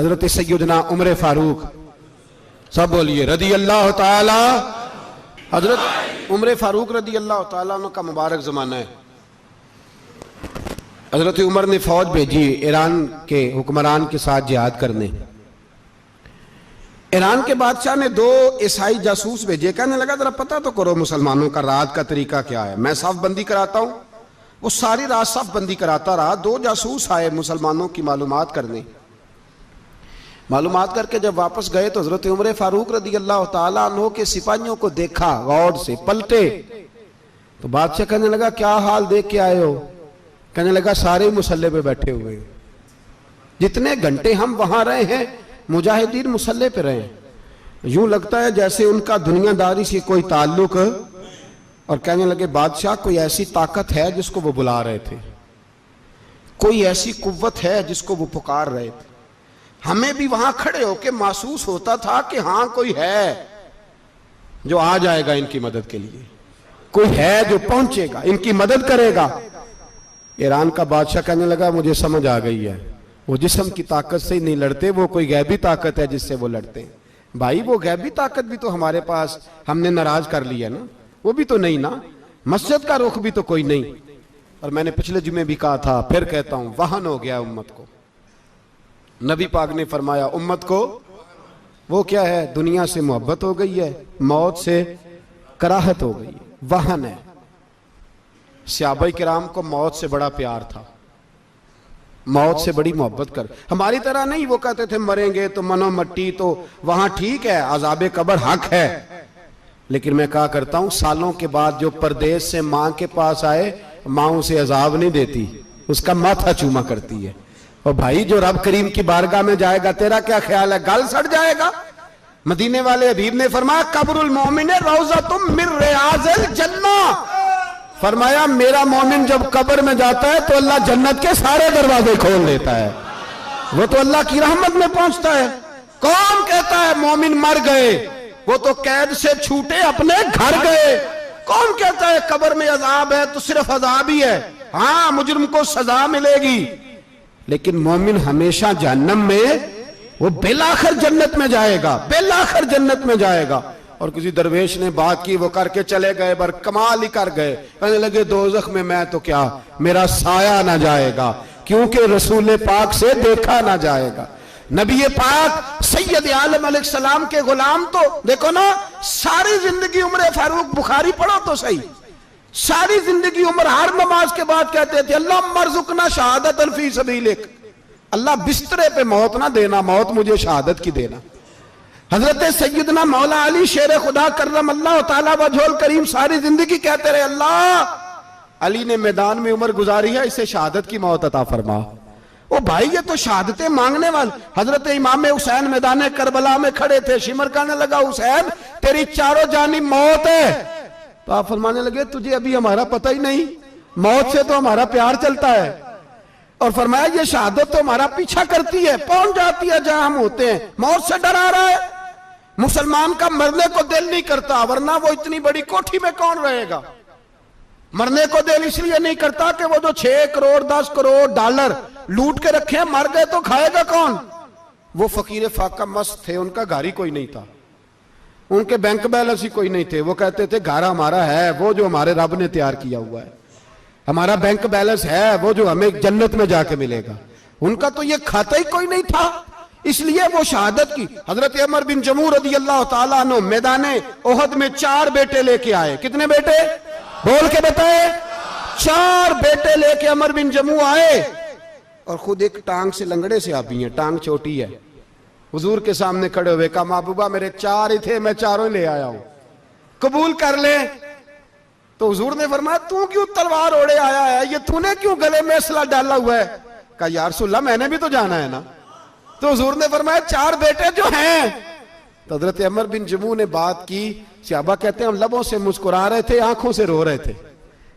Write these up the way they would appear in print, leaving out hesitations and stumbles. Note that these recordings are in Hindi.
हजरत सैयदना उमर फारूक, सब बोलिए रदी अल्लाह ताला। हजरत उमर फारूक रदी अल्लाह ताला का मुबारक ज़माना है। हजरत उमर ने फौज भेजी ईरान के हुक्मरान के साथ जिहाद करने। ईरान के बादशाह ने 2 ईसाई जासूस भेजे, कहने लगा जरा पता तो करो मुसलमानों का रात का तरीका क्या है, मैं साफ बंदी कराता हूं। वो सारी रात साफ बंदी कराता रहा। 2 जासूस आए मुसलमानों की मालूमात करने। मालूमात करके जब वापस गए तो हजरत उमर फारूक रदी अल्लाह ताला अन्हु के सिपाहियों को देखा, गौर से पलटे तो बादशाह कहने लगा क्या हाल देख के आए हो? कहने लगा सारे मुसल्ले पे बैठे हुए, जितने घंटे हम वहां रहे हैं मुजाहिदीन मुसल्ले पे रहे, यूं लगता है जैसे उनका दुनियादारी से कोई ताल्लुक। और कहने लगे बादशाह कोई ऐसी ताकत है जिसको वो बुला रहे थे, कोई ऐसी कुव्वत है जिसको वो पुकार रहे थे। हमें भी वहां खड़े होकर महसूस होता था कि हाँ कोई है जो आ जाएगा इनकी मदद के लिए, कोई है जो पहुंचेगा इनकी मदद करेगा। ईरान का बादशाह कहने लगा मुझे समझ आ गई है, वो जिस्म की ताकत से ही नहीं लड़ते, वो कोई गैबी ताकत है जिससे वो लड़ते हैं। भाई वो गैबी ताकत भी तो हमारे पास हमने नाराज कर लिया ना, वो भी तो नहीं ना, मस्जिद का रुख भी तो कोई नहीं। और मैंने पिछले जुमे भी कहा था, फिर कहता हूं, वहन हो गया उम्मत को। नबी पाक ने फरमाया उम्मत को वो क्या है, दुनिया से मोहब्बत हो गई है, मौत से कराहत हो गई है, वहन है। सहाबाए किराम को मौत से बड़ा प्यार था, मौत से बड़ी मोहब्बत कर। हमारी तरह नहीं, वो कहते थे मरेंगे तो मनो मट्टी, तो वहां ठीक है, अजाबे कब्र हक है। लेकिन मैं कहा करता हूं सालों के बाद जो परदेश से मां के पास आए, मां उसे अजाब नहीं देती, उसका माथा चूमा करती है। और भाई जो रब करीम की बारगाह में जाएगा, तेरा क्या ख्याल है, गल सड़ जाएगा? मदीने वाले हबीब ने फरमाया कब्रुल मोमिन रौज़तुम मिन रियाज़िल जन्नह, फरमाया मेरा मोमिन जब कब्र में जाता है तो अल्लाह जन्नत के सारे दरवाजे खोल देता है, वो तो अल्लाह की रहमत में पहुंचता है। कौन कहता है मोमिन मर गए, वो तो कैद से छूटे अपने घर गए। कौन कहता है कब्र में अजाब है तो सिर्फ अजाब ही है, हाँ मुजरिम को सजा मिलेगी, लेकिन मोमिन हमेशा जहन्नम में, वो बेलाखिर जन्नत में जाएगा, बेलाखिर जन्नत में जाएगा। और किसी दरवेश ने बात की, वो करके चले गए, पर कमाल ही कर गए, कहने लगे दोज़ख में मैं तो क्या, मेरा साया ना जाएगा, क्योंकि रसूल पाक से देखा ना जाएगा। नबी पाक सैयद आलम अलैहिस्सलाम के गुलाम तो देखो ना, सारी जिंदगी उमर फारूक, बुखारी पढ़ो तो सही, सारी जिंदगी उम्र हर नमाज के बाद कहते थे अल्लाह मरजुकना शहादत फी सबीलिक, अल्लाह बिस्तरे पे मौत ना देना, मौत मुझे शहादत की देना। हजरत सैयदना मौला अली शेर खुदा करम अल्लाह ताला वजहुल करीम सारी जिंदगी कहते रहे अल्लाह अली ने मैदान में उम्र गुजारी है, इसे शहादत की मौत अता फरमा। ओ भाई ये तो शहादतें मांगने वाले। हजरत इमाम हुसैन मैदान करबला में खड़े थे, शिमर कहने लगा हुसैन तेरी चारों जानिब मौत है, तो आप फरमाने लगे तुझे अभी हमारा पता ही नहीं, मौत से तो हमारा प्यार चलता है। और फरमाया ये शहादत तो हमारा पीछा करती है, पहुंच जाती है जहां हम होते हैं, मौत से डरा रहा है। मुसलमान का मरने को दिल नहीं करता, वरना वो इतनी बड़ी कोठी में कौन रहेगा। मरने को दिल इसलिए नहीं करता कि वो जो 6 करोड़ 10 करोड़ डॉलर लूट के रखे हैं, मर गए तो खाएगा कौन। वो फकीर फाका मस्त थे, उनका घर ही कोई नहीं था, उनके बैंक बैलेंस ही कोई नहीं थे। वो कहते थे घर हमारा है वो जो हमारे रब ने तैयार किया हुआ है, हमारा बैंक बैलेंस है वो जो हमें जन्नत में जाके मिलेगा। उनका तो ये खाता ही कोई नहीं था, इसलिए वो शहादत की। हजरत अमर बिन जमू रदी अल्लाह ताला अन्हु मैदाने ओहद में 4 बेटे लेके आए। कितने बेटे बोल के बताए? 4 बेटे लेके अमर बिन जमू आए, और खुद एक टांग से लंगड़े से आप ही हैं, टांग छोटी है। हुजूर के सामने खड़े हुए कहा महबूबा मेरे 4 ही थे, मैं 4 ही ले आया हूं, कबूल कर ले। तो हुजूर ने फरमाया तू क्यों तलवार ओढ़े आया है, ये तूने क्यों गले में असला डाला हुआ है? कहा या रसूलल्लाह मैंने भी तो जाना है ना। तो हुजूर ने फरमाया 4 बेटे जो हैं। तो हजरत अमर बिन जमू ने बात की, सहाबा कहते हैं हम लबों से मुस्कुरा रहे थे, आंखों से रो रहे थे,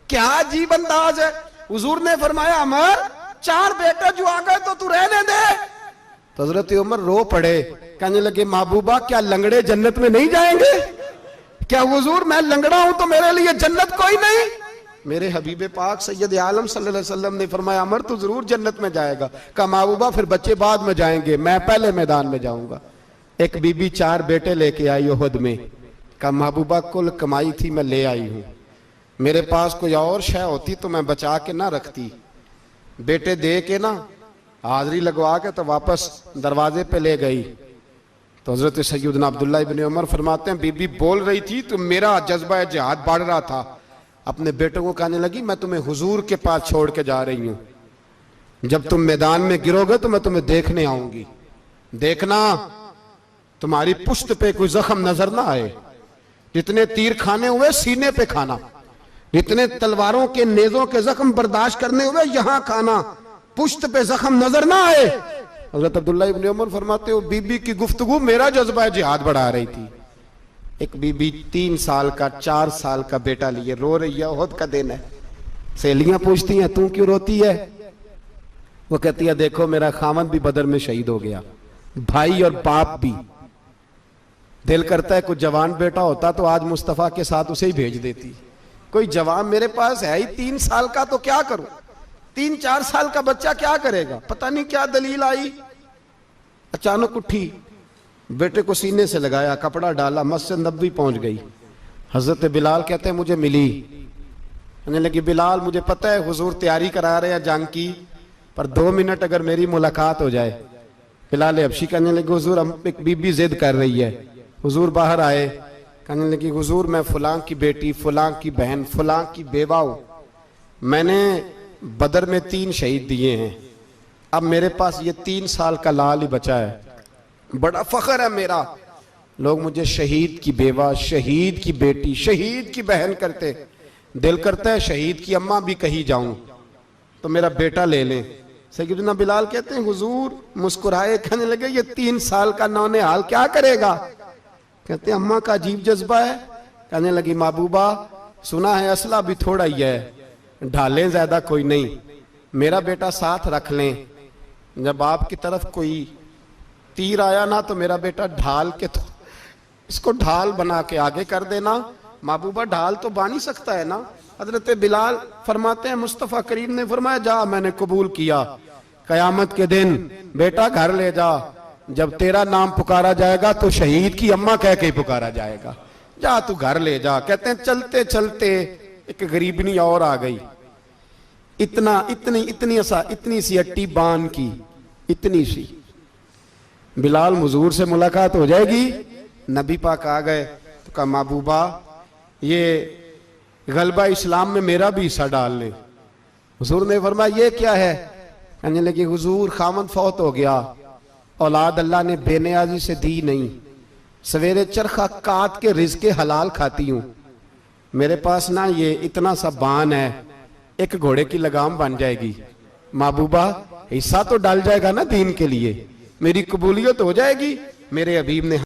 क्या अजीब अंदाज है। हुजूर ने फरमाया अमर 4 बेटे जो आ गए तो तू रहने दे। तो हजरत उमर रो पड़े, कहने लगे महबूबा क्या लंगड़े जन्नत में नहीं जाएंगे? क्या हुजूर मैं लंगड़ा हूं तो मेरे लिए जन्नत कोई नहीं? मेरे हबीब पाक सैयद आलम सल्लल्लाहु अलैहि वसल्लम ने फरमाया अमर तो जरूर जन्नत में जाएगा। कहा महबूबा फिर बच्चे बाद में जाएंगे, मैं पहले मैदान में जाऊंगा। एक बीबी 4 बेटे लेके आई उहद में। कहा महबूबा कुल कमाई थी मैं ले आई हूं, मेरे पास कोई और शय होती तो मैं बचा के ना रखती। बेटे दे के ना हाजिरी लगवा के तो वापस दरवाजे पे ले गई। तो हजरत सैयदना अब्दुल्लाह इब्न उमर फरमाते हैं बीबी बोल रही थी तो मेरा जज्बा जिहाद बढ़ रहा था। अपने बेटों को कहने लगी मैं तुम्हें हुजूर के पास छोड़ के जा रही हूं, जब तुम मैदान में गिरोगे तो मैं तुम्हें देखने आऊंगी, देखना तुम्हारी पुश्त पे कोई जख्म नजर ना आए। जितने तीर खाने हुए सीने पे खाना, जितने तलवारों के नेजों के जख्म बर्दाश्त करने हुए यहां खाना, पुश्त पे जख्म नजर ना आए। हजरत अब्दुल्लाह इब्न उमर फरमाते हो बीबी की गुफ्तगू मेरा जज्बा जिहाद बढ़ा रही थी। एक बीबी 3 साल का 4 साल का बेटा लिए रो रही है, उहद का दिन है। सहेलियां पूछती हैं तू क्यों रोती है? वो कहती है देखो मेरा खामद भी बदर में शहीद हो गया, भाई और बाप भी। दिल करता है कोई जवान बेटा होता तो आज मुस्तफा के साथ उसे ही भेज देती। कोई जवान मेरे पास है ही 3 साल का तो क्या करूं, 3-4 साल का बच्चा क्या करेगा? पता नहीं क्या दलील आई, अचानक उठी, बेटे को सीने से लगाया, कपड़ा डाला, मस्जिद नबवी पहुंच गई। हजरत बिलाल कहते हैं मुझे मिली, कहने लगी बिलाल मुझे पता है हुजूर तैयारी करा रहे हैं जंग की, पर 2 मिनट अगर मेरी मुलाकात हो जाए। बिलाल हबशी कहने लगे हुजूर हम एक बीबी जिद कर रही है। हुजूर बाहर आए, कहने लगी हुजूर मैं फलां की बेटी, फलां की बहन, फलां की बेवा हूं, मैंने बदर में 3 शहीद दिए हैं, अब मेरे पास ये 3 साल का लाल ही बचा है, बड़ा फख्र है मेरा। लोग मुझे शहीद की बेवा, शहीद की बेटी, शहीद की बहन करते, दिल करता है शहीद की अम्मा भी कहीं जाऊं तो मेरा बेटा ले लें। सैयदना बिलाल कहते हैं हुजूर मुस्कुराए, कहने लगे ये 3 साल का नौने हाल क्या करेगा? कहते हैं अम्मा का अजीब जज्बा है। कहने लगी महबूबा सुना है असला भी थोड़ा ही है, ढालें ज्यादा कोई नहीं, मेरा बेटा साथ रख लें, जब आपकी तरफ कोई तीर आया ना तो मेरा बेटा ढाल के तो इसको ढाल बना के आगे कर देना। महबूबा ढाल तो बानी सकता है ना। हजरत बिलाल फरमाते हैं मुस्तफ़ा करीम ने फरमाया जा मैंने कबूल किया, कयामत के दिन बेटा घर ले जा, जब तेरा नाम पुकारा जाएगा तो शहीद की अम्मा कह के ही पुकारा जाएगा, जा तू घर ले जा। कहते हैं चलते चलते एक गरीबनी और आ गई, इतनी सी अट्टी बान की, इतनी सी। बिलाल हुजूर से मुलाकात हो जाएगी, नबी पाक आ गए तो कहा महबूबा ये गलबा इस्लाम में मेरा भी हिस्सा डाल ले। हुजूर ने फरमाया ये क्या है? कहने लगे हुजूर खामद फौत हो गया, औलाद अल्लाह ने बेनियाजी से दी नहीं, सवेरे चरखा काट के रिज़्क़े हलाल खाती हूं, मेरे पास ना ये इतना सा बान है, एक घोड़े की लगाम बन जाएगी, महबूबा हिस्सा तो डाल जाएगा ना दीन के लिए, मेरी कबूलियत हो जाएगी। मेरे हबीब ने